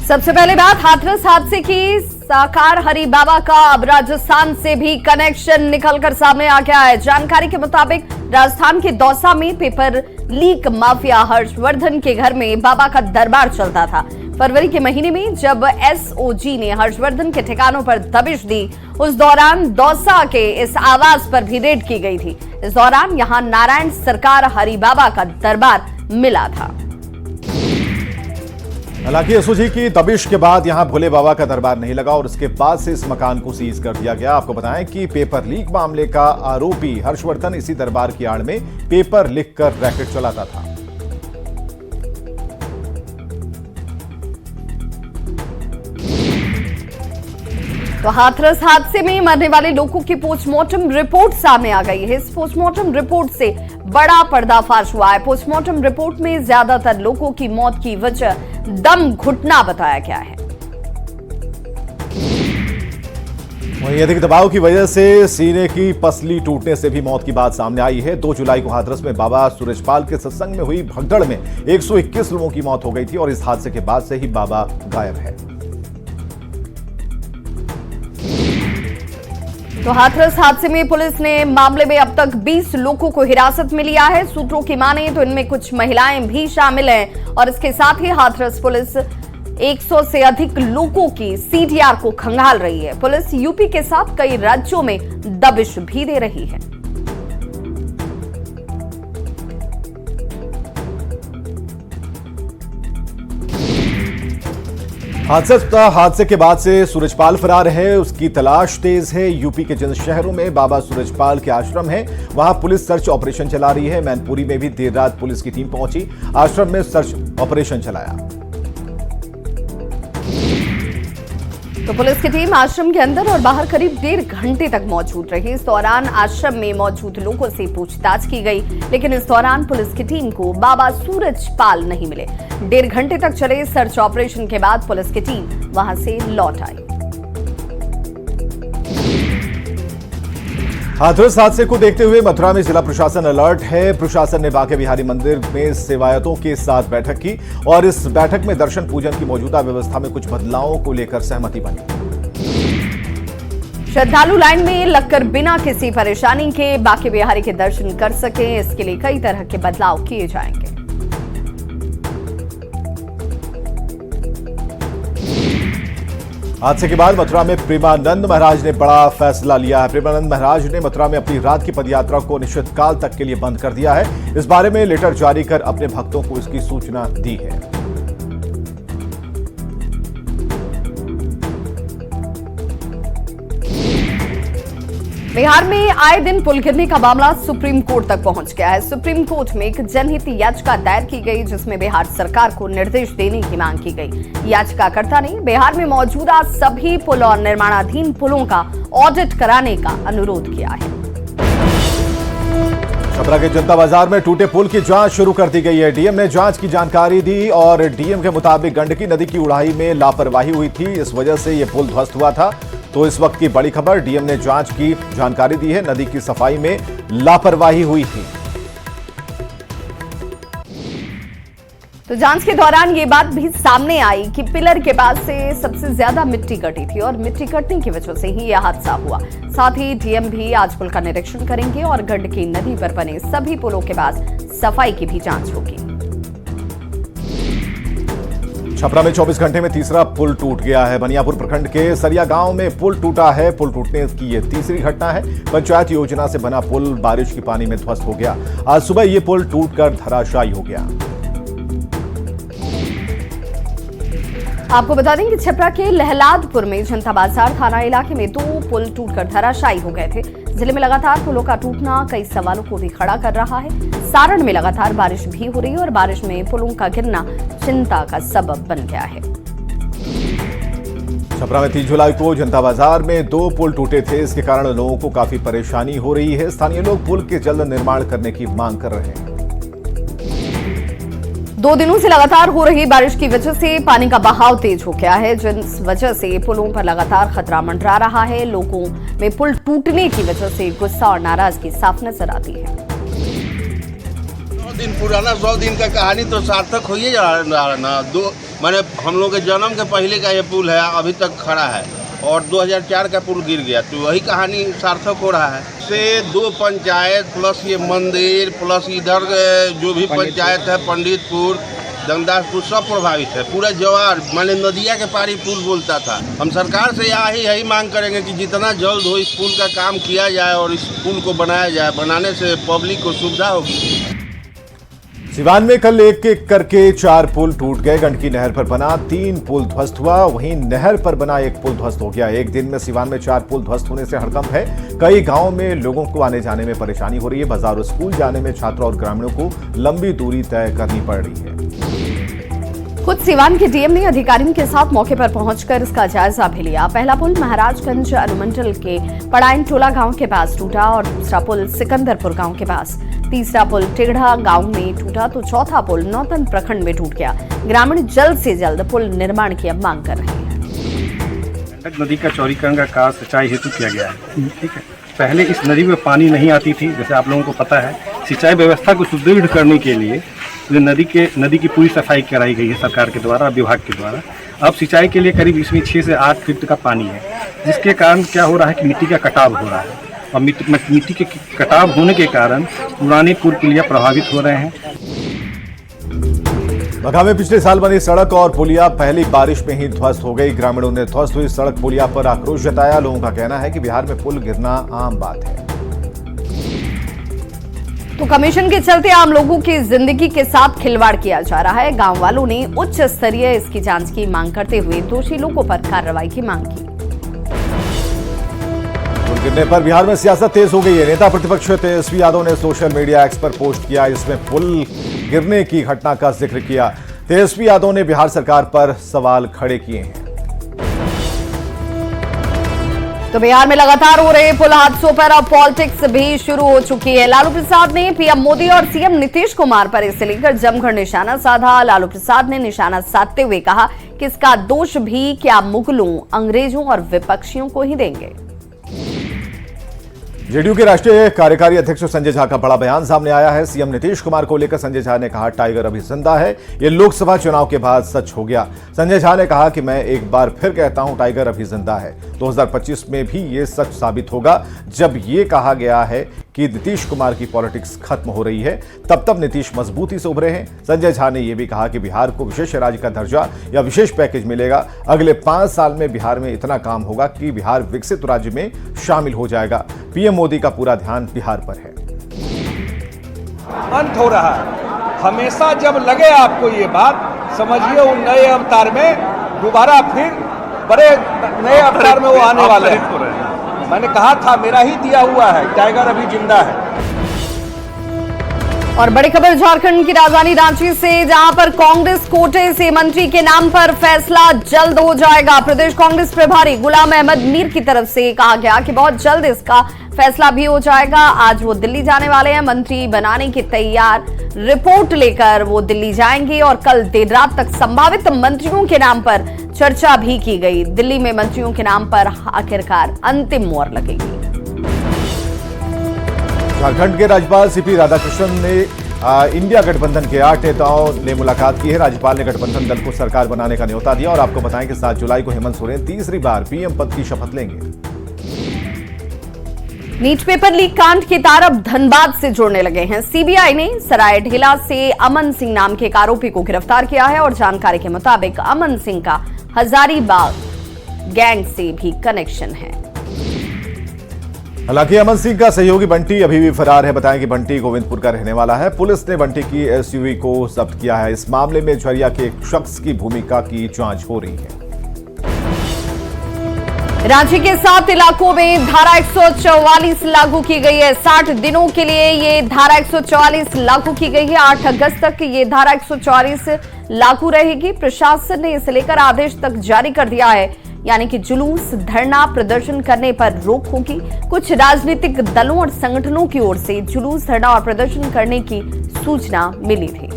सबसे पहले बात हाथरस हादसे की। साकार हरि बाबा का अब राजस्थान से भी कनेक्शन निकलकर सामने आ गया है। जानकारी के मुताबिक राजस्थान के दौसा में पेपर लीक माफिया हर्षवर्धन के घर में बाबा का दरबार चलता था। फरवरी के महीने में जब एसओजी ने हर्षवर्धन के ठिकानों पर दबिश दी, उस दौरान दौसा के इस आवास पर भी रेड की गई थी। इस दौरान यहां नारायण सरकार हरि बाबा का दरबार मिला था। हालांकि एसओजी की दबिश के बाद यहां भोले बाबा का दरबार नहीं लगा और उसके बाद से इस मकान को सीज कर दिया गया। आपको बताएं कि पेपर लीक मामले का आरोपी हर्षवर्धन इसी दरबार की आड़ में पेपर लिखकर रैकेट चलाता था। तो हाथरस हादसे में मरने वाले लोगों की पोस्टमार्टम रिपोर्ट सामने आ गई है। इस पोस्टमार्टम रिपोर्ट से बड़ा पर्दाफाश हुआ है। पोस्टमार्टम रिपोर्ट में ज्यादातर लोगों की मौत की वजह दम घुटना बताया गया है। वहीं अधिक दबाव की वजह से सीने की पसली टूटने से भी मौत की बात सामने आई है। 2 जुलाई को हाथरस में बाबा सूरजपाल के सत्संग में हुई भगदड़ में 121 लोगों की मौत हो गई थी और इस हादसे के बाद से ही बाबा गायब है। तो हाथरस हादसे में पुलिस ने मामले में अब तक 20 लोगों को हिरासत में लिया है। सूत्रों की माने तो इनमें कुछ महिलाएं भी शामिल हैं और इसके साथ ही हाथरस पुलिस 100 से अधिक लोगों की सीडीआर को खंगाल रही है। पुलिस यूपी के साथ कई राज्यों में दबिश भी दे रही है। हादसे के बाद से सूरजपाल फरार है, उसकी तलाश तेज है। यूपी के जिन शहरों में बाबा सूरजपाल के आश्रम है, वहां पुलिस सर्च ऑपरेशन चला रही है। मैनपुरी में भी देर रात पुलिस की टीम पहुंची, आश्रम में सर्च ऑपरेशन चलाया। तो पुलिस की टीम आश्रम के अंदर और बाहर करीब 1.5 घंटे तक मौजूद रही। इस दौरान आश्रम में मौजूद लोगों से पूछताछ की गई, लेकिन इस दौरान पुलिस की टीम को बाबा सूरजपाल नहीं मिले। 1.5 घंटे तक चले सर्च ऑपरेशन के बाद पुलिस की टीम वहां से लौट आई। हाथरस हादसे को देखते हुए मथुरा में जिला प्रशासन अलर्ट है। प्रशासन ने बांके बिहारी मंदिर में सेवायतों के साथ बैठक की और इस बैठक में दर्शन पूजन की मौजूदा व्यवस्था में कुछ बदलावों को लेकर सहमति बनी। श्रद्धालु लाइन में लगकर बिना किसी परेशानी के बांके बिहारी के दर्शन कर सकें, इसके लिए कई तरह के बदलाव किए जाएंगे। हादसे के बाद मथुरा में प्रेमानंद महाराज ने बड़ा फैसला लिया है। प्रेमानंद महाराज ने मथुरा में अपनी रात की पदयात्रा को अनिश्चितकाल तक के लिए बंद कर दिया है। इस बारे में लेटर जारी कर अपने भक्तों को इसकी सूचना दी है। बिहार में आए दिन पुल गिरने का मामला सुप्रीम कोर्ट तक पहुंच गया है। सुप्रीम कोर्ट में एक जनहित याचिका दायर की गई, जिसमें बिहार सरकार को निर्देश देने की मांग की गई। याचिकाकर्ता ने बिहार में मौजूदा सभी पुल और निर्माणाधीन पुलों का ऑडिट कराने का अनुरोध किया है। छपरा के जनता बाजार में टूटे पुल की जांच शुरू कर दी गई है। डीएम ने जांच की जानकारी दी और डीएम के मुताबिक गंडकी नदी की उड़ाई में लापरवाही हुई थी, इस वजह से यह पुल ध्वस्त हुआ था। तो इस वक्त की बड़ी खबर, डीएम ने जांच की जानकारी दी है। नदी की सफाई में लापरवाही हुई थी। तो जांच के दौरान ये बात भी सामने आई कि पिलर के पास से सबसे ज्यादा मिट्टी कटी थी और मिट्टी कटने की वजह से ही यह हादसा हुआ। साथ ही डीएम भी आज पुल का निरीक्षण करेंगे और गंडकी नदी पर बने सभी पुलों के पास सफाई की भी जांच होगी। छपरा में 24 घंटे में तीसरा पुल टूट गया है। बनियापुर प्रखंड के सरिया गांव में पुल टूटा है। पुल टूटने की यह तीसरी घटना है। पंचायत योजना से बना पुल बारिश की पानी में ध्वस्त हो गया। आज सुबह यह पुल टूटकर धराशायी हो गया। आपको बता दें कि छपरा के लहलादपुर में जनता बाजार थाना इलाके में 2 पुल टूटकर धराशायी हो गए थे। जिले में लगातार पुलों का टूटना कई सवालों को भी खड़ा कर रहा है। सारण में लगातार बारिश भी हो रही है और बारिश में पुलों का गिरना चिंता का सबब बन गया है। छपरा में 3 जुलाई को जनता बाजार में 2 पुल टूटे थे। इसके कारण लोगों को काफी परेशानी हो रही है। स्थानीय लोग पुल के जल्द निर्माण करने की मांग कर रहे हैं। 2 दिनों से लगातार हो रही बारिश की वजह से पानी का बहाव तेज हो गया है, जिस वजह से पुलों पर लगातार खतरा मंडरा रहा है। लोगों में पुल टूटने की वजह से गुस्सा और नाराजगी साफ नजर आती है। दिन पुराना 100 दिन का कहानी तो सार्थक हो ही जा रहा है ना। माने हम लोग के जन्म के पहले का ये पुल है, अभी तक खड़ा है, और 2004 का पुल गिर गया, तो वही कहानी सार्थक हो रहा है। से 2 पंचायत प्लस ये मंदिर प्लस इधर जो भी पंचायत है, पंडितपुर, दंगदासपुर, सब प्रभावित है। पूरा जवार माने नदिया के पारी पुल बोलता था। हम सरकार से यही मांग करेंगे कि जितना जल्द हो इस पुल का काम किया जाए और इस पुल को बनाया जाए। बनाने से पब्लिक को सुविधा होगी। सिवान में कल एक एक करके 4 पुल टूट गए। गंडकी नहर पर बना 3 पुल ध्वस्त हुआ, वहीं नहर पर बना 1 पुल ध्वस्त हो गया। एक दिन में सिवान में 4 पुल ध्वस्त होने से हड़कंप है। कई गांवों में लोगों को आने जाने में परेशानी हो रही है। बाजार और स्कूल जाने में छात्रों और ग्रामीणों को लंबी दूरी तय करनी पड़ रही है। खुद सिवान के डीएम ने अधिकारियों के साथ मौके पर पहुंचकर इसका जायजा भी लिया। पहला पुल महाराजगंज अनुमंडल के पड़ाइन टोला गांव के पास टूटा और दूसरा पुल सिकंदरपुर गांव के पापास। तीसरा पुल टिगढ़ा गांव में टूटा तो चौथा पुल नौतन प्रखंड में टूट गया। ग्रामीण जल्द से जल्द पुल निर्माण की अब मांग कर रहे हैं। गंडक नदी का चौड़ीकरण का कार्य सिंचाई हेतु किया गया है। ठीक है, पहले इस नदी में पानी नहीं आती थी, जैसे आप लोगों को पता है। सिंचाई व्यवस्था को सुदृढ़ करने के लिए नदी की पूरी सफाई कराई गई है सरकार के द्वारा, विभाग के द्वारा। अब सिंचाई के लिए करीब इसमें 6 से 8 फीट का पानी है, जिसके कारण क्या हो रहा है कि मिट्टी का कटाव हो रहा है, और मिट्टी के कटाव होने के कारण पुराने पुल पुलिया प्रभावित हो रहे हैं। बघा में पिछले साल बनी सड़क और पुलिया पहली बारिश में ही ध्वस्त हो गई। ग्रामीणों ने ध्वस्त हुई सड़क पुलिया पर आक्रोश जताया। लोगों का कहना है कि बिहार में पुल गिरना आम बात है। तो कमीशन के चलते आम लोगों की जिंदगी के साथ खिलवाड़ किया जा रहा है। गांव वालों ने उच्च स्तरीय इसकी जांच की मांग करते हुए दोषी लोगों पर कार्रवाई की मांग की। पुल गिरने पर बिहार में सियासत तेज हो गई है। नेता प्रतिपक्ष तेजस्वी यादव ने सोशल मीडिया एक्स पर पोस्ट किया, इसमें पुल गिरने की घटना का जिक्र किया। तेजस्वी यादव ने बिहार सरकार पर सवाल खड़े किए हैं। तो बिहार में लगातार हो रहे पुल हादसों पर अब पॉलिटिक्स भी शुरू हो चुकी है। लालू प्रसाद ने पीएम मोदी और सीएम नीतीश कुमार पर इसे लेकर जमकर निशाना साधा। लालू प्रसाद ने निशाना साधते हुए कहा कि इसका दोष भी क्या मुगलों, अंग्रेजों और विपक्षियों को ही देंगे। जेडीयू के राष्ट्रीय कार्यकारी अध्यक्ष संजय झा का बड़ा बयान सामने आया है। सीएम नीतीश कुमार को लेकर संजय झा ने कहा, टाइगर अभी जिंदा है। यह लोकसभा चुनाव के बाद सच हो गया। संजय झा ने कहा कि मैं एक बार फिर कहता हूं, टाइगर अभी जिंदा है। 2025 में भी यह सच साबित होगा। जब यह कहा गया है कि नीतीश कुमार की पॉलिटिक्स खत्म हो रही है, तब नीतीश मजबूती से उभरे हैं। संजय झा ने यह भी कहा कि बिहार को विशेष राज्य का दर्जा या विशेष पैकेज मिलेगा। अगले 5 साल में बिहार में इतना काम होगा कि बिहार विकसित राज्य में शामिल हो जाएगा। पीएम मोदी का पूरा ध्यान बिहार पर है। अंत हो रहा है। हमेशा जब लगे आपको ये बात, समझिए वो नए अवतार में दोबारा फिर बड़े नए अवतार में वो आने वाले हैं। मैंने कहा था, मेरा ही दिया हुआ है, टाइगर अभी जिंदा है। और बड़ी खबर झारखंड की राजधानी रांची से, जहां पर कांग्रेस कोटे से मंत्री के नाम पर फैसला जल्द हो जाएगा। प्रदेश कांग्रेस प्रभारी गुलाम अहमद मीर की तरफ से कहा गया कि बहुत जल्द इसका फैसला भी हो जाएगा। आज वो दिल्ली जाने वाले हैं। मंत्री बनाने की तैयार रिपोर्ट लेकर वो दिल्ली जाएंगे और कल देर रात तक संभावित मंत्रियों के नाम पर चर्चा भी की गई। दिल्ली में मंत्रियों के नाम पर आखिरकार अंतिम मोहर लगेगी। झारखंड के राज्यपाल सीपी राधाकृष्णन ने इंडिया गठबंधन के 8 नेताओं ने मुलाकात की है। राज्यपाल ने गठबंधन दल को सरकार बनाने का न्योता दिया और आपको बताएं कि 7 जुलाई को हेमंत सोरेन तीसरी बार पीएम पद की शपथ लेंगे। नीट पेपर लीक कांड के तार अब धनबाद से जोड़ने लगे हैं। सीबीआई ने सरायढेला से अमन सिंह नाम के एक आरोपी को गिरफ्तार किया है और जानकारी के मुताबिक अमन सिंह का हजारीबाग गैंग से भी कनेक्शन है। हालांकि अमन सिंह का सहयोगी बंटी अभी भी फरार है। बताएं कि बंटी गोविंदपुर का रहने वाला है। पुलिस ने बंटी की एसयूवी को जब्त किया है। इस मामले में झरिया के एक शख्स की भूमिका की जांच हो रही है। रांची के 7 इलाकों में धारा 144 लागू की गई है। 60 दिनों के लिए ये धारा 144 लागू की गई है। 8 अगस्त तक ये धारा 144 लागू रहेगी। प्रशासन ने इसे लेकर आदेश तक जारी कर दिया है, यानी कि जुलूस, धरना, प्रदर्शन करने पर रोक होगी। कुछ राजनीतिक दलों और संगठनों की ओर से जुलूस, धरना और प्रदर्शन करने की सूचना मिली थी।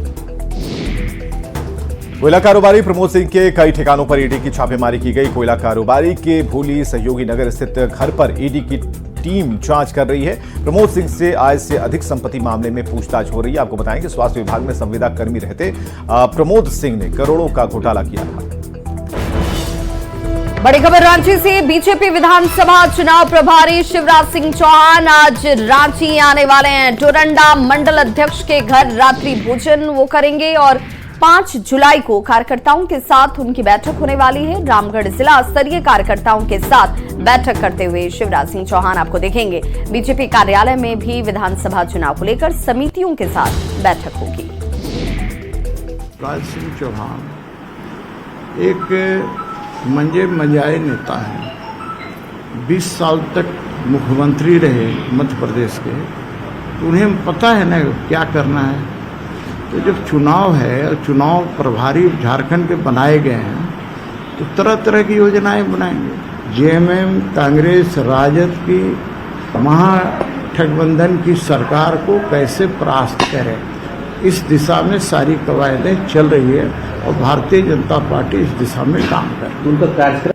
कोयला कारोबारी प्रमोद सिंह के कई ठिकानों पर ईडी की छापेमारी की गई। कोयला कारोबारी के भूली सहयोगी नगर स्थित घर पर ईडी की टीम जांच कर रही है। प्रमोद सिंह से आय से अधिक संपत्ति मामले में पूछताछ हो रही है। आपको बताएं कि स्वास्थ्य विभाग में संविदा कर्मी रहते प्रमोद सिंह ने करोड़ों का घोटाला किया था। बड़ी खबर रांची से। बीजेपी विधानसभा चुनाव प्रभारी शिवराज सिंह चौहान आज रांची आने वाले हैं। डोरंडा मंडल अध्यक्ष के घर रात्रि भोजन वो करेंगे और 5 जुलाई को कार्यकर्ताओं के साथ उनकी बैठक होने वाली है। रामगढ़ जिला स्तरीय कार्यकर्ताओं के साथ बैठक करते हुए शिवराज सिंह चौहान आपको देखेंगे। बीजेपी कार्यालय में भी विधानसभा चुनाव को लेकर समितियों के साथ बैठक होगी। शिवराज सिंह चौहान एक मंजाए नेता हैं। 20 साल तक मुख्यमंत्री रहे मध्य प्रदेश के, तो उन्हें पता है ना क्या करना है। तो जब चुनाव है और चुनाव प्रभारी झारखंड के बनाए गए हैं, तो तरह तरह की योजनाएं बनाएंगे। जेएमएम कांग्रेस राजद की महागठबंधन की सरकार को कैसे परास्त करें, इस दिशा में सारी कवायदें चल रही है और भारतीय जनता पार्टी इस दिशा में काम कर रही है।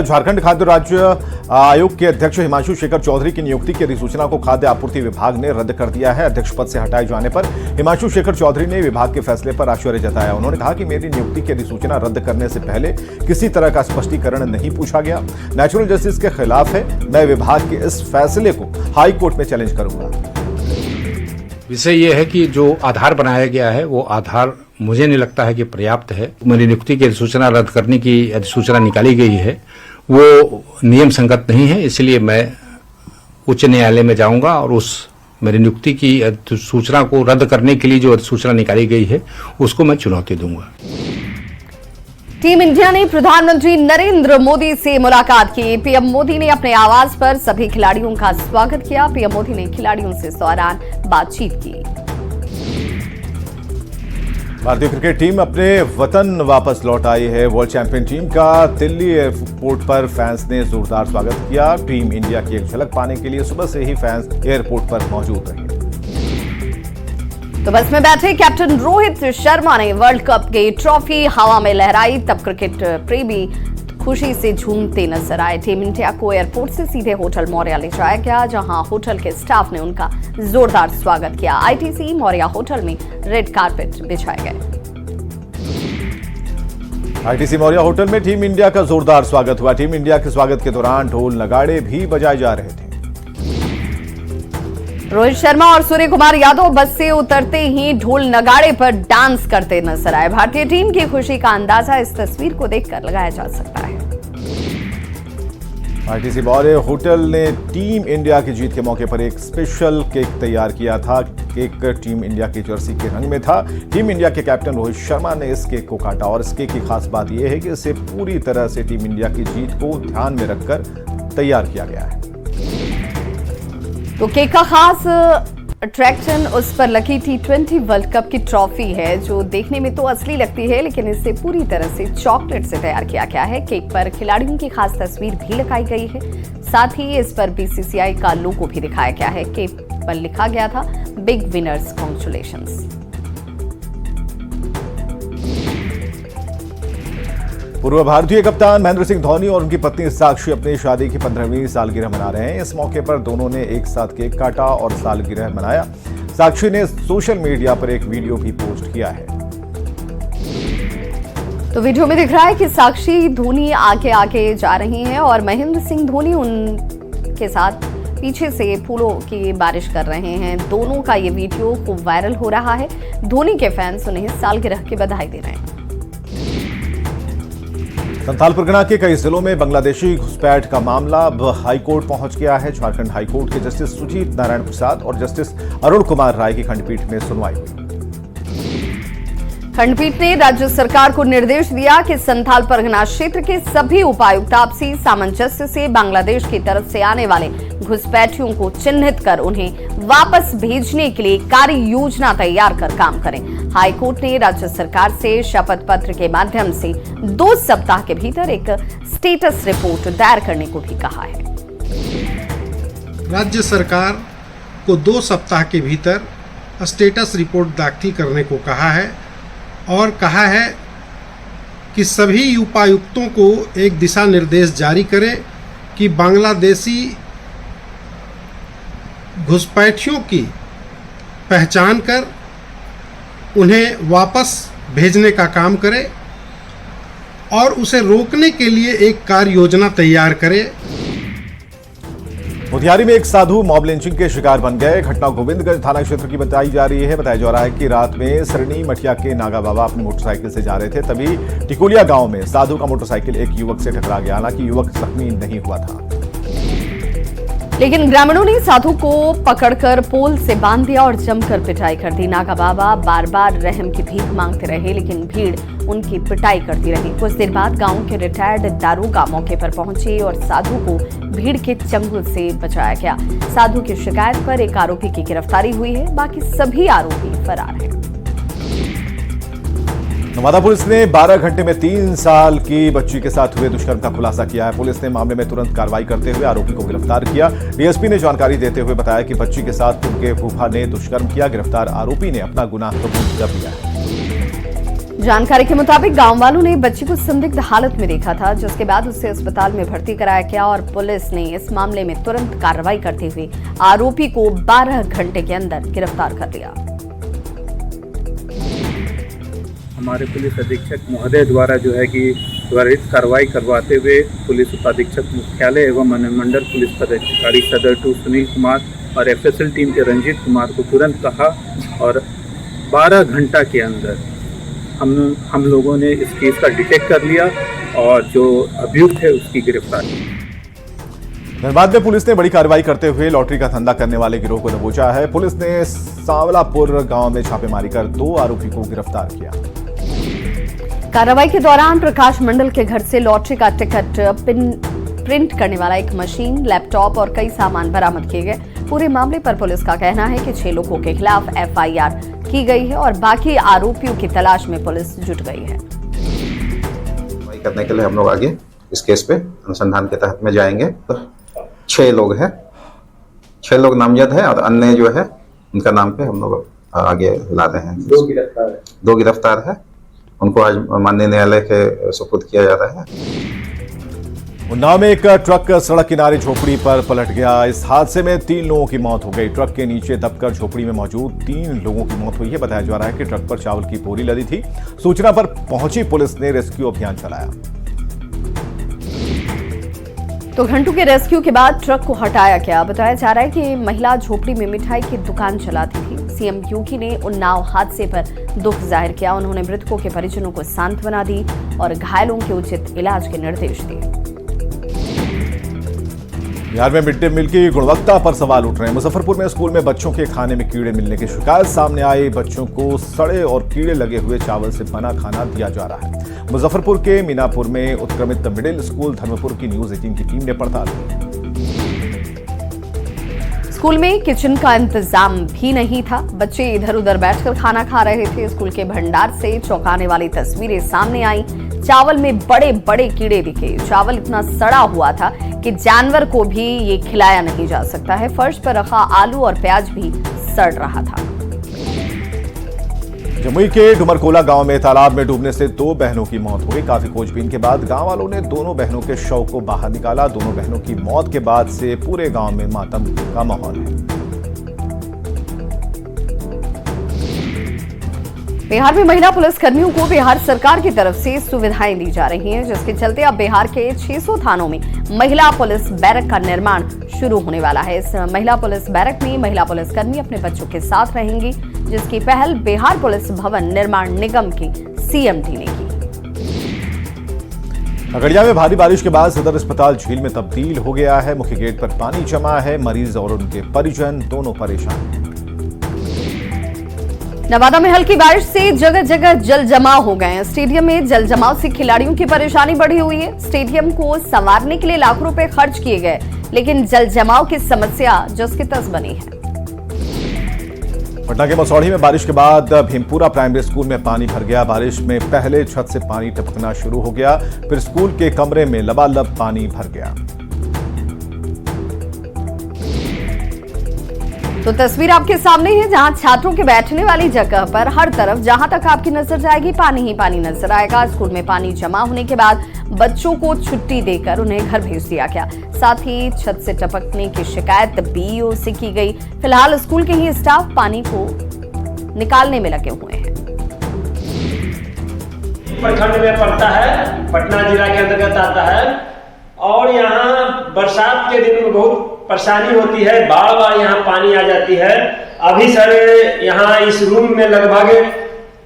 झारखंड खाद्य राज्य आयोग के अध्यक्ष हिमांशु शेखर चौधरी की नियुक्ति की अधिसूचना को खाद्य आपूर्ति विभाग ने रद्द कर दिया है। अध्यक्ष पद से हटाए जाने पर हिमांशु शेखर चौधरी ने विभाग के फैसले पर आश्चर्य जताया। उन्होंने कहा कि मेरी नियुक्ति की अधिसूचना रद्द करने से पहले किसी तरह का स्पष्टीकरण नहीं पूछा गया। नेचुरल जस्टिस के खिलाफ है। मैं विभाग के इस फैसले को हाई कोर्ट में चैलेंज करूंगा। विषय यह है कि जो आधार बनाया गया है वो आधार मुझे नहीं लगता है कि पर्याप्त है। मेरी नियुक्ति की अधिसूचना रद्द करने की अधिसूचना निकाली गई है, वो नियम संगत नहीं है। इसलिए मैं उच्च न्यायालय में जाऊंगा और उस मेरी नियुक्ति की अधिसूचना को रद्द करने के लिए जो अधिसूचना निकाली गई है उसको मैं चुनौती दूंगा। टीम इंडिया ने प्रधानमंत्री नरेंद्र मोदी से मुलाकात की। पीएम मोदी ने अपने आवास पर सभी खिलाड़ियों का स्वागत किया। पीएम मोदी ने खिलाड़ियों से इस दौरान बातचीत की। भारतीय क्रिकेट टीम अपने वतन वापस लौट आई है। वर्ल्ड चैंपियन टीम का दिल्ली एयरपोर्ट पर फैंस ने जोरदार स्वागत किया। टीम इंडिया की एक झलक पाने के लिए सुबह से ही फैंस एयरपोर्ट पर मौजूद रहे। तो बस में बैठे कैप्टन रोहित शर्मा ने वर्ल्ड कप की ट्रॉफी हवा में लहराई। तब क्रिकेट प्रेमी खुशी से झूमते नजर आए। टीम इंडिया को एयरपोर्ट से सीधे होटल मौर्या ले जाया गया, जहां होटल के स्टाफ ने उनका जोरदार स्वागत किया। आईटीसी मौर्या होटल में रेड कारपेट बिछाए गए। आईटीसी मौर्या होटल में टीम इंडिया का जोरदार स्वागत हुआ। टीम इंडिया के स्वागत के दौरान ढोल नगाड़े भी बजाए जा रहे थे। रोहित शर्मा और सूर्य कुमार यादव बस से उतरते ही ढोल नगाड़े पर डांस करते नजर आए। भारतीय टीम की खुशी का अंदाजा इस तस्वीर को देखकर लगाया जा सकता है। आईटीसी मौर्या होटल ने टीम इंडिया की जीत के मौके पर एक स्पेशल केक तैयार किया था। केक टीम इंडिया की जर्सी के रंग में था। टीम इंडिया के कैप्टन रोहित शर्मा ने इस केक को काटा और इस केक की खास बात यह है कि इसे पूरी तरह से टीम इंडिया की जीत को ध्यान में रखकर तैयार किया गया है। तो केक का खास अट्रैक्शन उस पर लगी T20 वर्ल्ड कप की ट्रॉफी है, जो देखने में तो असली लगती है, लेकिन इसे पूरी तरह से चॉकलेट से तैयार किया गया है। केक पर खिलाड़ियों की खास तस्वीर भी लगाई गई है। साथ ही इस पर BCCI का लोगो भी दिखाया गया है। केक पर लिखा गया था बिग विनर्स कांग्रेचुलेशंस। पूर्व भारतीय कप्तान महेंद्र सिंह धोनी और उनकी पत्नी साक्षी अपनी शादी की 15वीं सालगिरह मना रहे हैं। इस मौके पर दोनों ने एक साथ केक काटा और सालगिरह मनाया। साक्षी ने सोशल मीडिया पर एक वीडियो भी पोस्ट किया है। तो वीडियो में दिख रहा है कि साक्षी धोनी आगे आगे जा रही हैं और महेंद्र सिंह धोनी उनके साथ पीछे से फूलों की बारिश कर रहे हैं। दोनों का ये वीडियो खूब वायरल हो रहा है। धोनी के फैंस उन्हें सालगिरह की बधाई दे रहे हैं। संथाल परगना के कई जिलों में बांग्लादेशी घुसपैठ का मामला अब हाईकोर्ट पहुंच गया है। झारखंड हाईकोर्ट के जस्टिस सुजीत नारायण प्रसाद और जस्टिस अरुण कुमार राय की खंडपीठ में सुनवाई हुई। खंडपीठ ने राज्य सरकार को निर्देश दिया कि संथाल परगना क्षेत्र के सभी उपायुक्त आपसी सामंजस्य से बांग्लादेश की तरफ से आने वाले घुसपैठियों को चिन्हित कर उन्हें वापस भेजने के लिए कार्य योजना तैयार कर काम करें। हाईकोर्ट ने राज्य सरकार से शपथ पत्र के माध्यम से 2 सप्ताह के भीतर एक स्टेटस रिपोर्ट दायर करने को भी कहा है। राज्य सरकार को 2 सप्ताह के भीतर स्टेटस रिपोर्ट दाखिल करने को कहा है और कहा है कि सभी उपायुक्तों को एक दिशा निर्देश जारी करें कि बांग्लादेशी घुसपैठियों की पहचान कर उन्हें वापस भेजने का काम करे और उसे रोकने के लिए एक कार्य योजना तैयार करे। मोतिहारी में एक साधु मॉब लिंचिंग के शिकार बन गए। घटना गोविंदगंज थाना क्षेत्र की बताई जा रही है। बताया जा रहा है कि रात में सरणी मठिया के नागा बाबा अपनी मोटरसाइकिल से जा रहे थे, तभी टिकुलिया गांव में साधु का मोटरसाइकिल एक युवक से टकरा गया। हालांकि युवक जख्मी नहीं हुआ था, लेकिन ग्रामीणों ने साधु को पकड़कर पोल से बांध दिया और जमकर पिटाई कर दी। नागा बाबा बार बार रहम की भीख मांगते रहे, लेकिन भीड़ उनकी पिटाई करती रही। कुछ देर बाद गांव के रिटायर्ड दारोगा मौके पर पहुंचे और साधु को भीड़ के चंगुल से बचाया गया। साधु की शिकायत पर एक आरोपी की गिरफ्तारी हुई है, बाकी सभी आरोपी फरार हैं। नवादा पुलिस ने 12 घंटे में 3 साल की बच्ची के साथ हुए दुष्कर्म का खुलासा किया है। पुलिस ने मामले में तुरंत कार्रवाई करते हुए आरोपी को गिरफ्तार किया। डीएसपी ने जानकारी देते हुए बताया कि बच्ची के साथ उनके फूफा ने दुष्कर्म किया। गिरफ्तार आरोपी ने अपना गुनाह कबूल कर लिया है। जानकारी के मुताबिक गांव वालों ने बच्ची को संदिग्ध हालत में देखा था, जिसके बाद उसे अस्पताल में भर्ती कराया गया और पुलिस ने इस मामले में तुरंत कार्रवाई करते हुए आरोपी को 12 घंटे के अंदर गिरफ्तार कर लिया। हमारे पुलिस अधीक्षक महोदय द्वारा जो है कि त्वरित कार्रवाई करवाते हुए पुलिस उपाधीक्षक मुख्यालय एवं अनुमंडल पुलिस पदाधिकारी सदर 2 सुनील कुमार और एफएसएल टीम के रंजीत कुमार को तुरंत कहा और 12 घंटा के अंदर हम लोगों ने इस केस का डिटेक्ट कर लिया और जो अभियुक्त है उसकी गिरफ्तारी। धनबाद में पुलिस ने बड़ी कार्रवाई करते हुए लॉटरी का धंधा करने वाले गिरोह को दबोचा है। पुलिस ने सांवलापुर गांव में छापेमारी कर 2 आरोपी को गिरफ्तार किया। कार्रवाई के दौरान प्रकाश मंडल के घर से लॉटरी का टिकट प्रिंट करने वाला एक मशीन, लैपटॉप और कई सामान बरामद किए गए। पूरे मामले पर पुलिस का कहना है कि 6 लोगों के खिलाफ एफआईआर की गई है और बाकी आरोपियों की तलाश में पुलिस जुट गई है। करने के लिए हम लोग आगे इस केस पे अनुसंधान के तहत में जाएंगे। तो 6 लोग हैं, 6 लोग नामजद है और अन्य जो है उनका नाम पे हम लोग आगे ला रहे हैं। 2 गिरफ्तार है, उनको आज माननीय न्यायालय के सुपुर्द किया जा रहा है। उन्नाव में एक ट्रक सड़क किनारे झोपड़ी पर पलट गया। इस हादसे में 3 लोगों की मौत हो गई। ट्रक के नीचे दबकर झोपड़ी में मौजूद 3 लोगों की मौत हुई है। बताया जा रहा है कि ट्रक पर चावल की बोरी लदी थी। सूचना पर पहुंची पुलिस ने रेस्क्यू अभियान चलाया। तो घंटों के रेस्क्यू के बाद ट्रक को हटाया गया। बताया जा रहा है कि महिला झोपड़ी में मिठाई की दुकान चलाती थी। सीएम योगी ने उन्नाव हादसे पर दुख जाहिर किया। उन्होंने मृतकों के परिजनों को सांत्वना दी और घायलों के उचित इलाज के निर्देश दिए। बिहार में मिड डे मील की गुणवत्ता पर सवाल उठ रहे हैं। मुजफ्फरपुर में स्कूल में बच्चों के खाने में कीड़े मिलने की शिकायत सामने आई। बच्चों को सड़े और कीड़े लगे हुए चावल से बना खाना दिया जा रहा है। मुजफ्फरपुर के मीनापुर में उत्क्रमित मिडिल स्कूल धर्मपुर की न्यूज 18 की टीम ने पड़ताल की। स्कूल में किचन का इंतजाम भी नहीं था। बच्चे इधर उधर बैठकर खाना खा रहे थे। स्कूल के भंडार से चौंकाने वाली तस्वीरें सामने आई। चावल में बड़े बड़े कीड़े दिखे। चावल इतना सड़ा हुआ था कि जानवर को भी ये खिलाया नहीं जा सकता है। फर्श पर रखा आलू और प्याज भी सड़ रहा था। जमुई के डुमरकोला गांव में तालाब में डूबने से 2 बहनों की मौत हो गई। काफी खोजबीन के बाद गांव वालों ने दोनों बहनों के शव को बाहर निकाला। दोनों बहनों की मौत के बाद से पूरे गांव में मातम का माहौल है। बिहार में महिला पुलिस कर्मियों को बिहार सरकार की तरफ से सुविधाएं दी जा रही हैं, जिसके चलते अब बिहार के 600 थानों में महिला पुलिस बैरक का निर्माण शुरू होने वाला है। इस महिला पुलिस बैरक में महिला पुलिसकर्मी अपने बच्चों के साथ रहेंगी, जिसकी पहल बिहार पुलिस भवन निर्माण निगम की सीएमडी ने की। खगड़िया में भारी बारिश के बाद सदर अस्पताल झील में तब्दील हो गया है। मुख्य गेट पर पानी जमा है। मरीज और उनके परिजन दोनों परेशान हैं। नवादा में हल्की बारिश से जगह जगह जल जमाव हो गए हैं। स्टेडियम में जल जमाव से खिलाड़ियों की परेशानी बढ़ी हुई है। स्टेडियम को संवारने के लिए लाखों रुपए खर्च किए गए, लेकिन जल जमाव की समस्या जस की तस बनी है। पटना के मसौढ़ी में बारिश के बाद भीमपुरा प्राइमरी स्कूल में पानी भर गया। बारिश में पहले छत से पानी टपकना शुरू हो गया, फिर स्कूल के कमरे में लबालब पानी भर गया। तो तस्वीर आपके सामने है, जहां छात्रों के बैठने वाली जगह पर हर तरफ जहां तक आपकी नजर जाएगी पानी ही पानी नजर आएगा। स्कूल में पानी जमा होने के बाद बच्चों को छुट्टी देकर उन्हें घर भेज दिया गया। साथ ही छत से टपकने की शिकायत बीईओ से की गई। फिलहाल स्कूल के ही स्टाफ पानी को निकालने में लगे हुए हैं। प्रखंड में पड़ता है, पटना जिला के अंतर्गत आता है और यहाँ बरसात के दिन में बहुत परेशानी होती है, बार बार यहाँ पानी आ जाती है। अभी सर यहाँ इस रूम में लगभग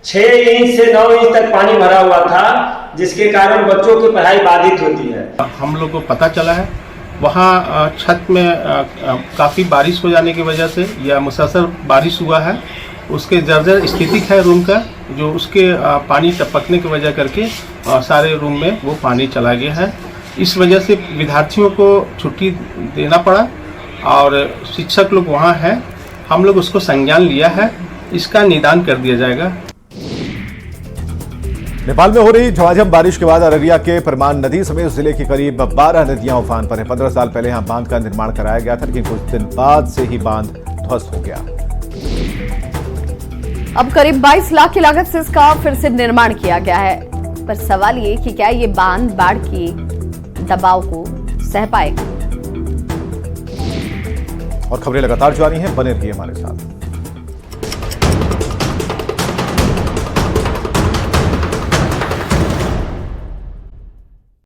6 इंच से 9 इंच तक पानी भरा हुआ था, जिसके कारण बच्चों की पढ़ाई बाधित होती है। हम लोग को पता चला है वहाँ छत में काफ़ी बारिश हो जाने की वजह से या मुसलसल बारिश हुआ है, उसके जर्जर स्थिति है रूम का, जो उसके पानी टपकने की वजह करके सारे रूम में वो पानी चला गया है। इस वजह से विद्यार्थियों को छुट्टी देना पड़ा और शिक्षक लोग वहाँ हैं। हम लोग उसको संज्ञान लिया है, इसका निदान कर दिया जाएगा। नेपाल में हो रही झमाझम बारिश के बाद अररिया के परमान नदी समेत जिले की करीब 12 नदियां उफान पर हैं। 15 साल पहले यहां बांध का निर्माण कराया गया था, लेकिन कुछ दिन बाद से ही बांध ध्वस्त हो गया। अब करीब 22 लाख की लागत से इसका फिर से निर्माण किया गया है, पर सवाल ये कि क्या ये बांध बाढ़ की दबाव को सह पाएगा। और खबरें लगातार जारी हैं, बने रहिए हमारे साथ।